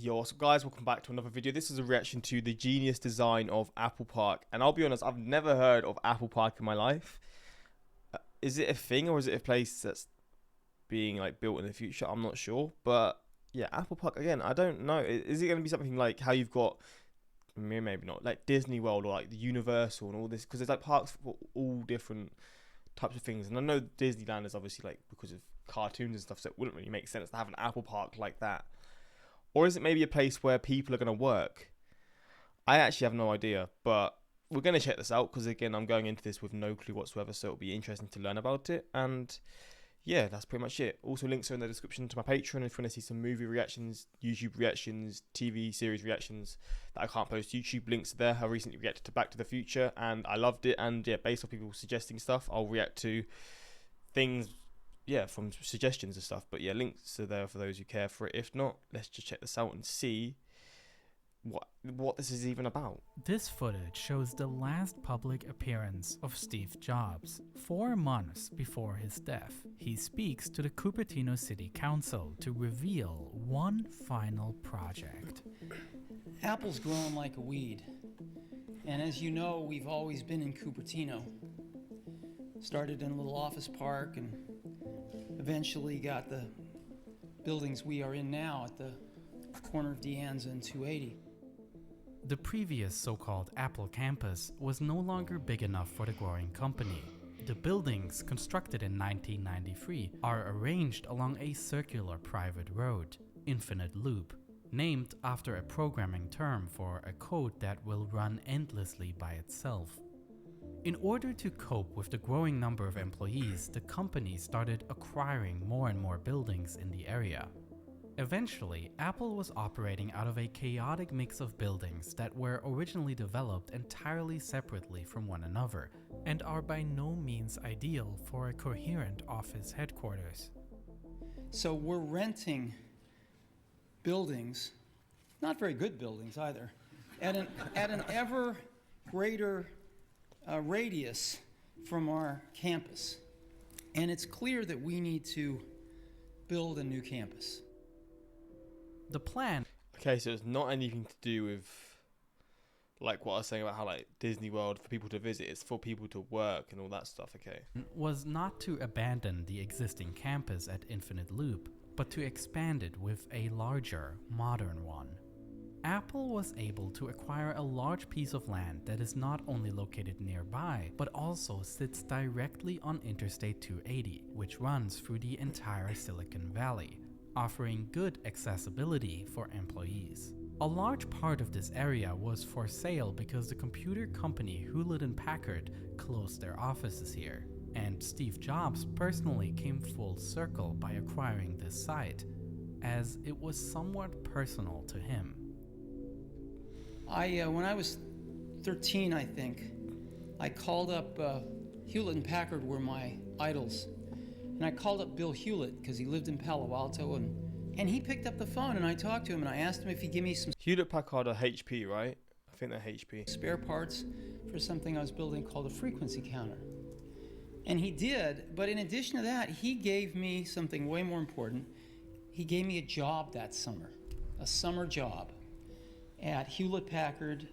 Yo, what's up guys, welcome back to another video. This is a reaction to the genius design of Apple Park. And I'll be honest, I've never heard of Apple Park in my life. Is it a thing or is it a place that's being like built in the future? I'm not sure. But yeah, Apple Park, again, I don't know. Is it going to be something like how you've got, maybe not, like Disney World or like the Universal and all this? Because there's like parks for all different types of things. And I know Disneyland is obviously like because of cartoons and stuff, so it wouldn't really make sense to have an Apple Park like that. Or is it maybe a place where people are going to work? I actually have no idea, but we're going to check this out because, again, I'm going into this with no clue whatsoever, so it'll be interesting to learn about it. And yeah, that's pretty much it. Also, links are in the description to my Patreon if you want to see some movie reactions, YouTube reactions, TV series reactions that I can't post YouTube. Links are there. I recently reacted to Back to the Future and I loved it. And yeah, based on people suggesting stuff, I'll react to things, yeah, from suggestions and stuff. But yeah, links are there for those who care for it. If not, let's just check this out and see what this is even about. This footage shows the last public appearance of Steve Jobs, 4 months before his death. He speaks to the Cupertino City Council to reveal one final project. Apple's growing like a weed. And as you know, we've always been in Cupertino. Started in a little office park and eventually got the buildings we are in now at the corner of De Anza and 280. The previous so-called Apple campus was no longer big enough for the growing company. The buildings, constructed in 1993, are arranged along a circular private road, Infinite Loop, named after a programming term for a code that will run endlessly by itself. In order to cope with the growing number of employees, the company started acquiring more and more buildings in the area. Eventually, Apple was operating out of a chaotic mix of buildings that were originally developed entirely separately from one another and are by no means ideal for a coherent office headquarters. So we're renting buildings, not very good buildings either, at an ever greater radius from our campus. And it's clear that we need to build a new campus. The plan Okay, so it's not anything to do with like what I was saying about how like Disney World for people to visit. It's for people to work and all that stuff. Okay. was not to abandon the existing campus at Infinite Loop, but to expand it with a larger, modern one. Apple was able to acquire a large piece of land that is not only located nearby, but also sits directly on Interstate 280, which runs through the entire Silicon Valley, offering good accessibility for employees. A large part of this area was for sale because the computer company Hewlett-Packard closed their offices here, and Steve Jobs personally came full circle by acquiring this site, as it was somewhat personal to him. When I was 13, I think, I called up Hewlett-Packard were my idols. And I called up Bill Hewlett because he lived in Palo Alto, and he picked up the phone and I talked to him and I asked him if he'd give me some Hewlett Packard are HP, right? I think they're HP. spare parts for something I was building called a frequency counter. And he did, but in addition to that, he gave me something way more important. He gave me a job that summer, a summer job at Hewlett-Packard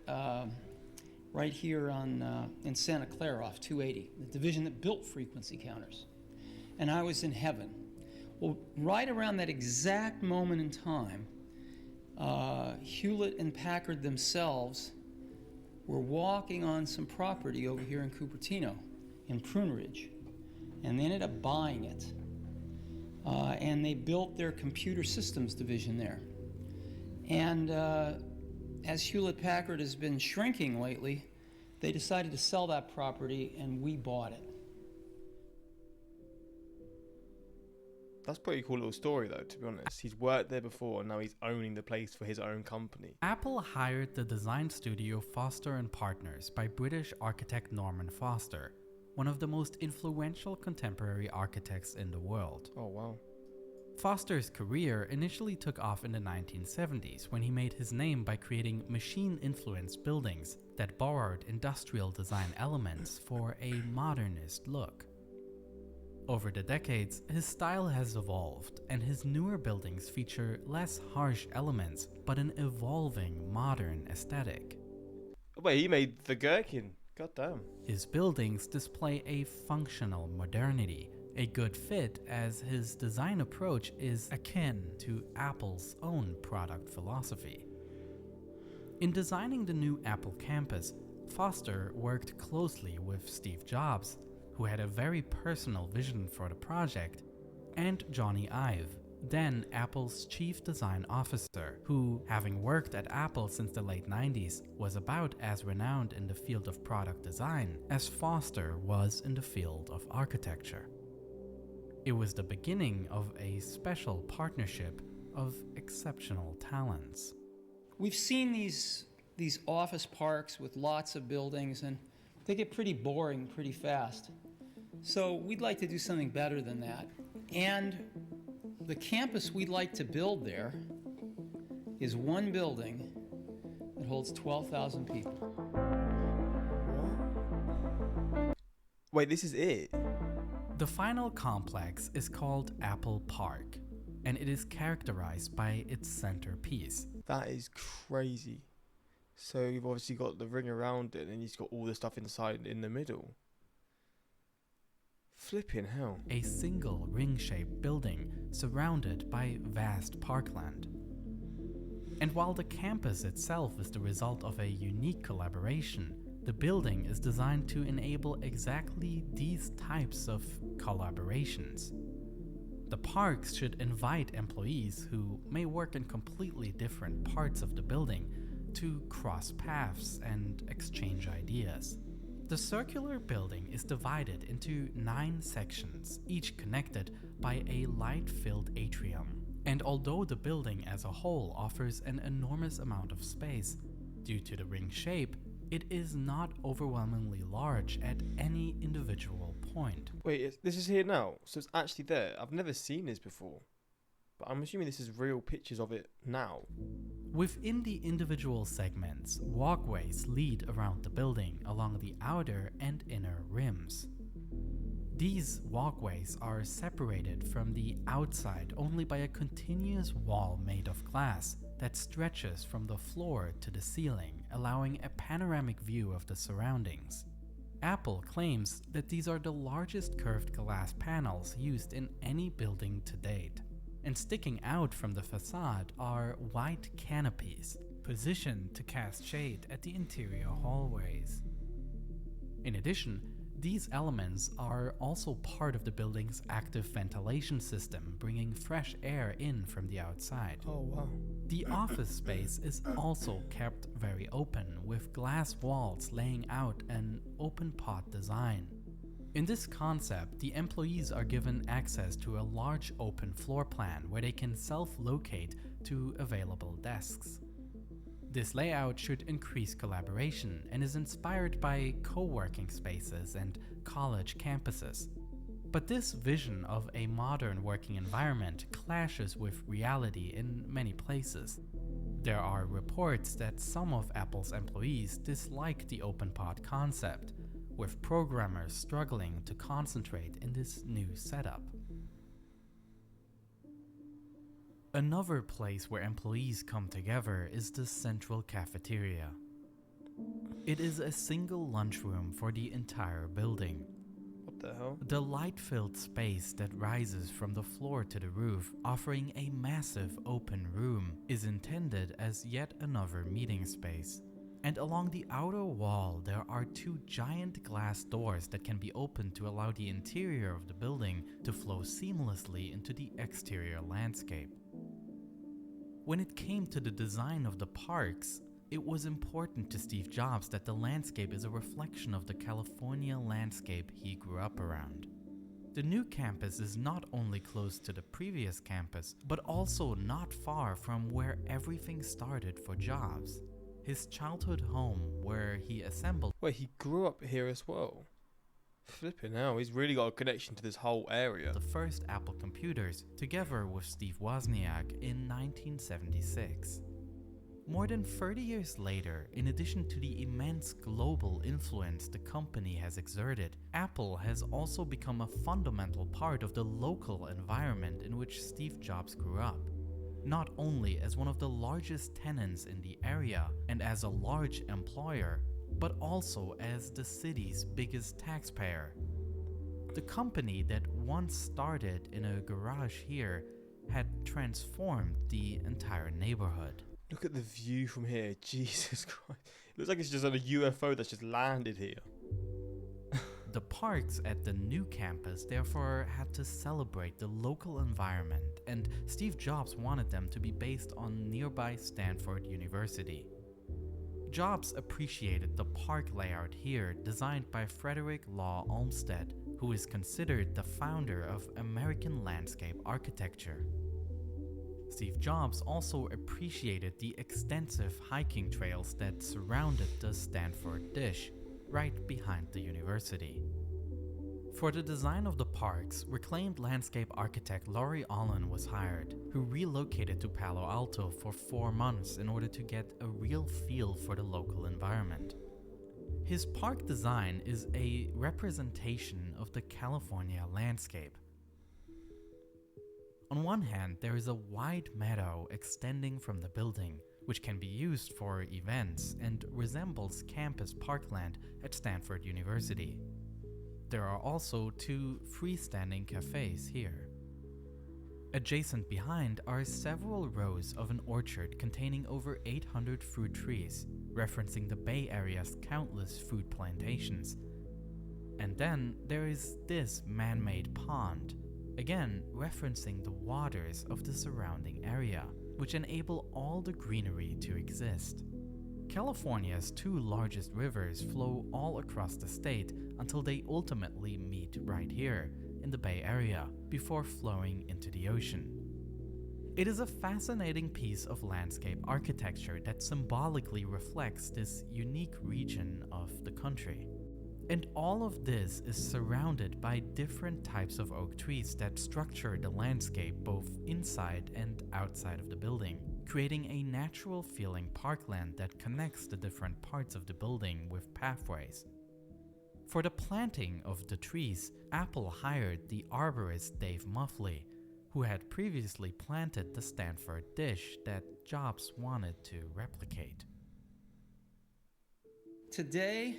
right here in Santa Clara off 280, the division that built frequency counters. And I was in heaven. Well, right around that exact moment in time, Hewlett and Packard themselves were walking on some property over here in Cupertino, in Prune Ridge, and they ended up buying it. And they built their computer systems division there. And as Hewlett-Packard has been shrinking lately, they decided to sell that property and we bought it. That's a pretty cool little story though, to be honest. He's worked there before and now he's owning the place for his own company. Apple hired the design studio Foster & Partners by British architect Norman Foster, one of the most influential contemporary architects in the world. Oh wow. Foster's career initially took off in the 1970s when he made his name by creating machine-influenced buildings that borrowed industrial design elements for a modernist look. Over the decades, his style has evolved, and his newer buildings feature less harsh elements, but an evolving modern aesthetic. Wait, he made the gherkin. God damn. His buildings display a functional modernity, a good fit as his design approach is akin to Apple's own product philosophy. In designing the new Apple campus, Foster worked closely with Steve Jobs, who had a very personal vision for the project, and Johnny Ive, then Apple's chief design officer, who, having worked at Apple since the late 90s, was about as renowned in the field of product design as Foster was in the field of architecture. It was the beginning of a special partnership of exceptional talents. We've seen these office parks with lots of buildings, and they get pretty boring pretty fast. So we'd like to do something better than that. And the campus we'd like to build there is one building that holds 12,000 people. Wait, this is it? The final complex is called Apple Park, and it is characterized by its centerpiece. That is crazy. So you've obviously got the ring around it, and you've got all the stuff inside in the middle. Flipping hell. A single ring-shaped building surrounded by vast parkland. And while the campus itself is the result of a unique collaboration, the building is designed to enable exactly these types of collaborations. The parks should invite employees who may work in completely different parts of the building to cross paths and exchange ideas. The circular building is divided into 9 sections, each connected by a light-filled atrium. And although the building as a whole offers an enormous amount of space, due to the ring shape, it is not overwhelmingly large at any individual point. Wait, this is here now, so it's actually there. I've never seen this before, but I'm assuming this is real pictures of it now. Within the individual segments, walkways lead around the building along the outer and inner rims. These walkways are separated from the outside only by a continuous wall made of glass that stretches from the floor to the ceiling, allowing a panoramic view of the surroundings. Apple claims that these are the largest curved glass panels used in any building to date. And sticking out from the facade are white canopies, positioned to cast shade at the interior hallways. In addition, these elements are also part of the building's active ventilation system, bringing fresh air in from the outside. Oh, wow. The office space is also kept very open, with glass walls laying out an open pot design. In this concept, the employees are given access to a large open floor plan where they can self-locate to available desks. This layout should increase collaboration and is inspired by co-working spaces and college campuses. But this vision of a modern working environment clashes with reality in many places. There are reports that some of Apple's employees dislike the open pod concept, with programmers struggling to concentrate in this new setup. Another place where employees come together is the central cafeteria. It is a single lunchroom for the entire building. What the hell? The light-filled space that rises from the floor to the roof, offering a massive open room, is intended as yet another meeting space. And along the outer wall, there are 2 giant glass doors that can be opened to allow the interior of the building to flow seamlessly into the exterior landscape. When it came to the design of the parks, it was important to Steve Jobs that the landscape is a reflection of the California landscape he grew up around. The new campus is not only close to the previous campus, but also not far from where everything started for Jobs. His childhood home, where he assembled. Wait, he grew up here as well? Flipping hell, he's really got a connection to this whole area. The first Apple computers, together with Steve Wozniak in 1976. More than 30 years later, in addition to the immense global influence the company has exerted, Apple has also become a fundamental part of the local environment in which Steve Jobs grew up. Not only as one of the largest tenants in the area and as a large employer, but also as the city's biggest taxpayer. The company that once started in a garage here had transformed the entire neighborhood. Look at the view from here. Jesus Christ. It looks like it's just on a UFO that's just landed here. The parks at the new campus therefore had to celebrate the local environment, and Steve Jobs wanted them to be based on nearby Stanford University. Jobs appreciated the park layout here, designed by Frederick Law Olmsted, who is considered the founder of American landscape architecture. Steve Jobs also appreciated the extensive hiking trails that surrounded the Stanford Dish, right behind the university. For the design of the parks, reclaimed landscape architect Laurie Allen was hired, who relocated to Palo Alto for 4 months in order to get a real feel for the local environment. His park design is a representation of the California landscape. On one hand, there is a wide meadow extending from the building, which can be used for events and resembles campus parkland at Stanford University. There are also 2 freestanding cafes here. Adjacent behind are several rows of an orchard containing over 800 fruit trees, referencing the Bay Area's countless fruit plantations. And then there is this man-made pond, again referencing the waters of the surrounding area, which enable all the greenery to exist. California's 2 largest rivers flow all across the state until they ultimately meet right here in the Bay Area before flowing into the ocean. It is a fascinating piece of landscape architecture that symbolically reflects this unique region of the country. And all of this is surrounded by different types of oak trees that structure the landscape both inside and outside of the building, creating a natural feeling parkland that connects the different parts of the building with pathways. For the planting of the trees, Apple hired the arborist Dave Muffley, who had previously planted the Stanford Dish that Jobs wanted to replicate. Today,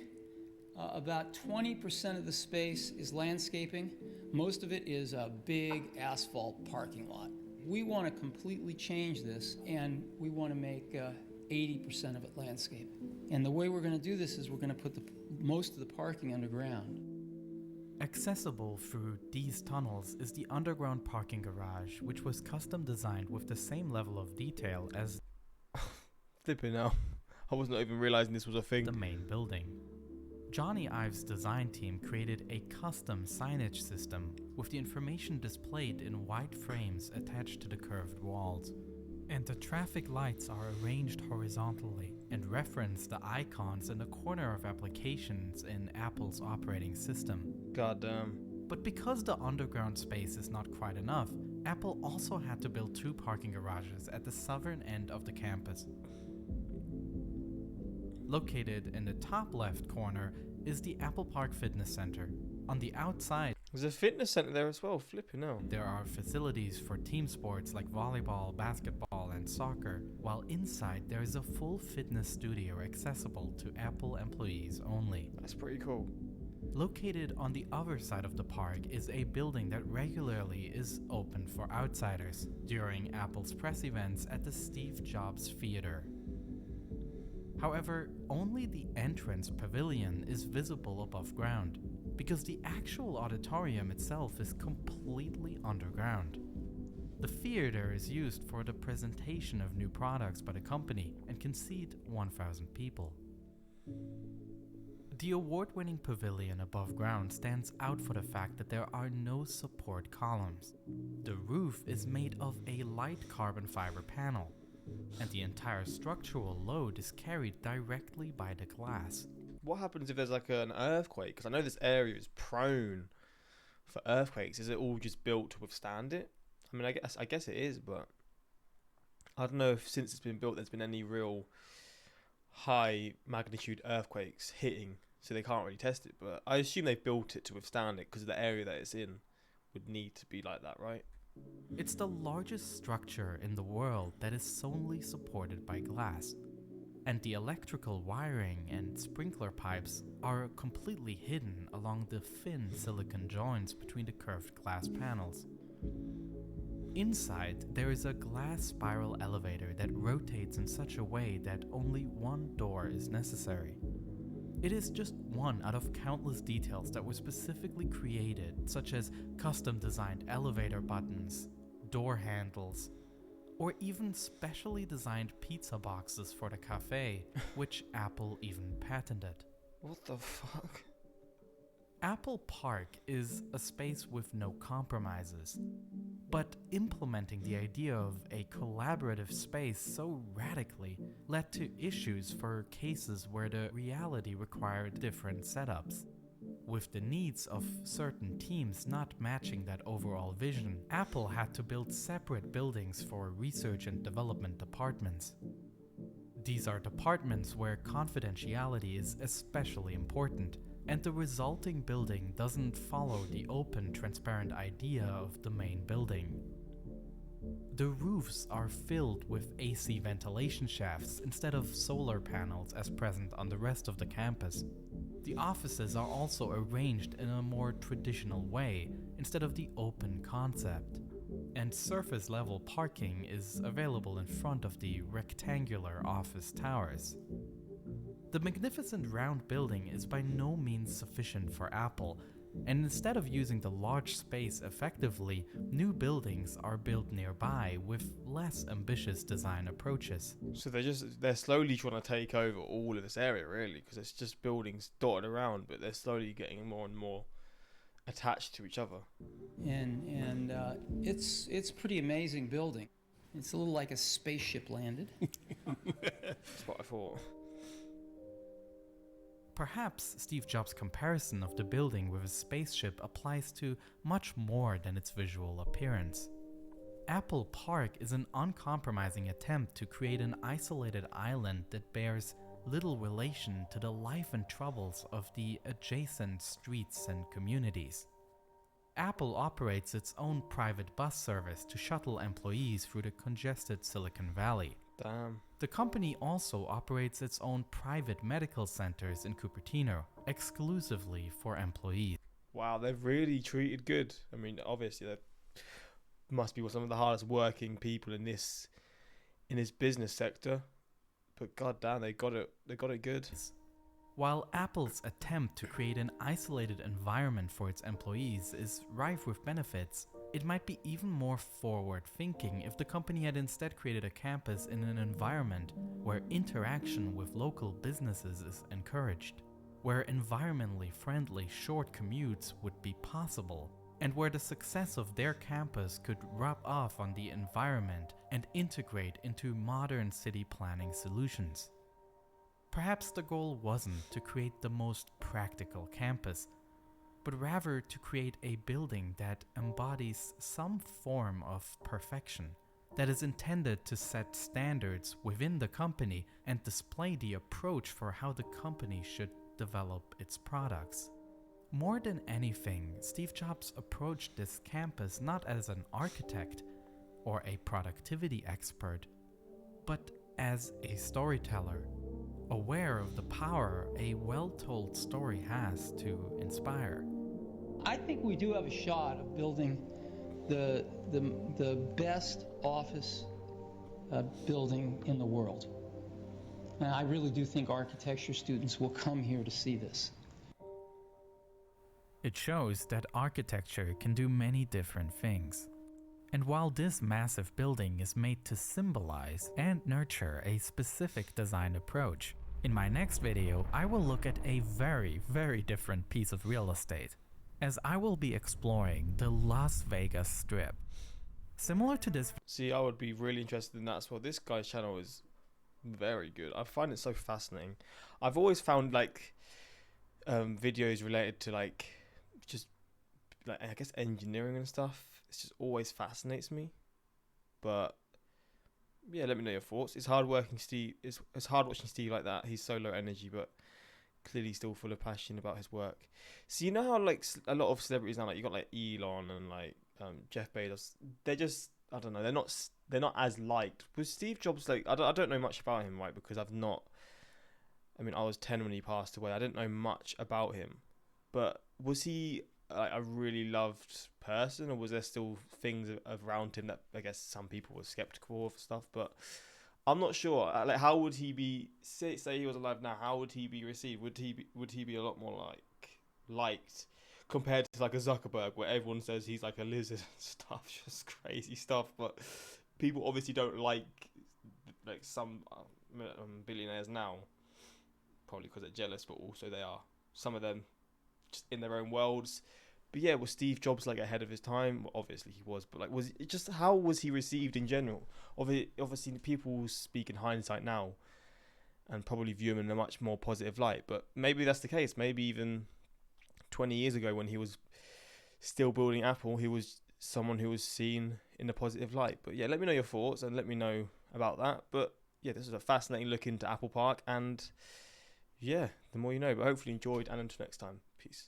about 20% of the space is landscaping. Most of it is a big asphalt parking lot. We want to completely change this, and we want to make 80% of it landscape. And the way we're going to do this is we're going to put most of the parking underground. Accessible through these tunnels is the underground parking garage, which was custom designed with the same level of detail as Flipping out. I was not even realizing this was a thing. the main building. Johnny Ive's design team created a custom signage system with the information displayed in white frames attached to the curved walls. And the traffic lights are arranged horizontally and reference the icons in the corner of applications in Apple's operating system. God damn. But because the underground space is not quite enough, Apple also had to build 2 parking garages at the southern end of the campus. Located in the top left corner is the Apple Park Fitness Center. On the outside, There's a fitness center there as well. Flipping out. there are facilities for team sports like volleyball, basketball, and soccer, while inside there is a full fitness studio accessible to Apple employees only. That's pretty cool. Located on the other side of the park is a building that regularly is open for outsiders during Apple's press events at the Steve Jobs Theater. However, only the entrance pavilion is visible above ground, because the actual auditorium itself is completely underground. The theater is used for the presentation of new products by the company and can seat 1,000 people. The award-winning pavilion above ground stands out for the fact that there are no support columns. The roof is made of a light carbon fiber panel, and the entire structural load is carried directly by the glass. What happens if there's like an earthquake? Because I know this area is prone for earthquakes. Is it all just built to withstand it? I mean, I guess it is, but I don't know if since it's been built there's been any real high magnitude earthquakes hitting, so they can't really test it. But I assume they built it to withstand it because the area that it's in would need to be like that, right? It's the largest structure in the world that is solely supported by glass, and the electrical wiring and sprinkler pipes are completely hidden along the thin silicon joints between the curved glass panels. Inside, there is a glass spiral elevator that rotates in such a way that only one door is necessary. It is just one out of countless details that were specifically created, such as custom-designed elevator buttons, door handles, or even specially designed pizza boxes for the cafe, which Apple even patented. What the fuck? Apple Park is a space with no compromises, but implementing the idea of a collaborative space so radically led to issues for cases where the reality required different setups. With the needs of certain teams not matching that overall vision, Apple had to build separate buildings for research and development departments. These are departments where confidentiality is especially important, and the resulting building doesn't follow the open, transparent idea of the main building. The roofs are filled with AC ventilation shafts instead of solar panels as present on the rest of the campus. The offices are also arranged in a more traditional way instead of the open concept, and surface level parking is available in front of the rectangular office towers. The magnificent round building is by no means sufficient for Apple, and instead of using the large space effectively, new buildings are built nearby with less ambitious design approaches. So they're slowly trying to take over all of this area, really, because it's just buildings dotted around, but they're slowly getting more and more attached to each other. And it's pretty amazing building. It's a little like a spaceship landed. That's what I thought. Perhaps Steve Jobs' comparison of the building with a spaceship applies to much more than its visual appearance. Apple Park is an uncompromising attempt to create an isolated island that bears little relation to the life and troubles of the adjacent streets and communities. Apple operates its own private bus service to shuttle employees through the congested Silicon Valley. Damn. The company also operates its own private medical centers in Cupertino, exclusively for employees. Wow, they've really treated good. I mean, obviously, they must be some of the hardest working people in this business sector. But goddamn, they got it good. While Apple's attempt to create an isolated environment for its employees is rife with benefits, it might be even more forward-thinking if the company had instead created a campus in an environment where interaction with local businesses is encouraged, where environmentally friendly short commutes would be possible, and where the success of their campus could rub off on the environment and integrate into modern city planning solutions. Perhaps the goal wasn't to create the most practical campus, but rather to create a building that embodies some form of perfection, that is intended to set standards within the company and display the approach for how the company should develop its products. More than anything, Steve Jobs approached this campus not as an architect or a productivity expert, but as a storyteller, aware of the power a well-told story has to inspire. I think we do have a shot of building the best office building in the world. And I really do think architecture students will come here to see this. It shows that architecture can do many different things. And while this massive building is made to symbolize and nurture a specific design approach, in my next video I will look at a very, very different piece of real estate, as I will be exploring the Las Vegas Strip. Similar to this. See, I would be really interested in that as well. This guy's channel is very good. I find it so fascinating. I've always found videos related to just I guess engineering and stuff. It just always fascinates me. But yeah, let me know your thoughts. It's hard working Steve. It's hard watching Steve like that. He's so low energy, but clearly still full of passion about his work. So you know how like a lot of celebrities now, like you got like Elon and like Jeff Bezos. They're just, I don't know. They're not as liked. Was Steve Jobs like? I don't know much about him, right? Because I've not. I mean, I was 10 when he passed away. I didn't know much about him, but was he like a really loved person, or was there still things around him that I guess some people were skeptical of stuff? But I'm not sure. Like, how would he be? Say he was alive now. How would he be received? Would he be a lot more like liked compared to like a Zuckerberg, where everyone says he's like a lizard and stuff, just crazy stuff. But people obviously don't like some billionaires now, probably because they're jealous, but also they are, some of them, just in their own worlds. But yeah, was Steve Jobs like ahead of his time? Well, obviously he was, but like, was it just, how was he received in general? Obviously people speak in hindsight now and probably view him in a much more positive light, but maybe that's the case. Maybe even 20 years ago when he was still building Apple, he was someone who was seen in a positive light. But yeah, let me know your thoughts and let me know about that. But yeah, this is a fascinating look into Apple Park, and yeah, the more you know. But hopefully you enjoyed, and until next time, peace.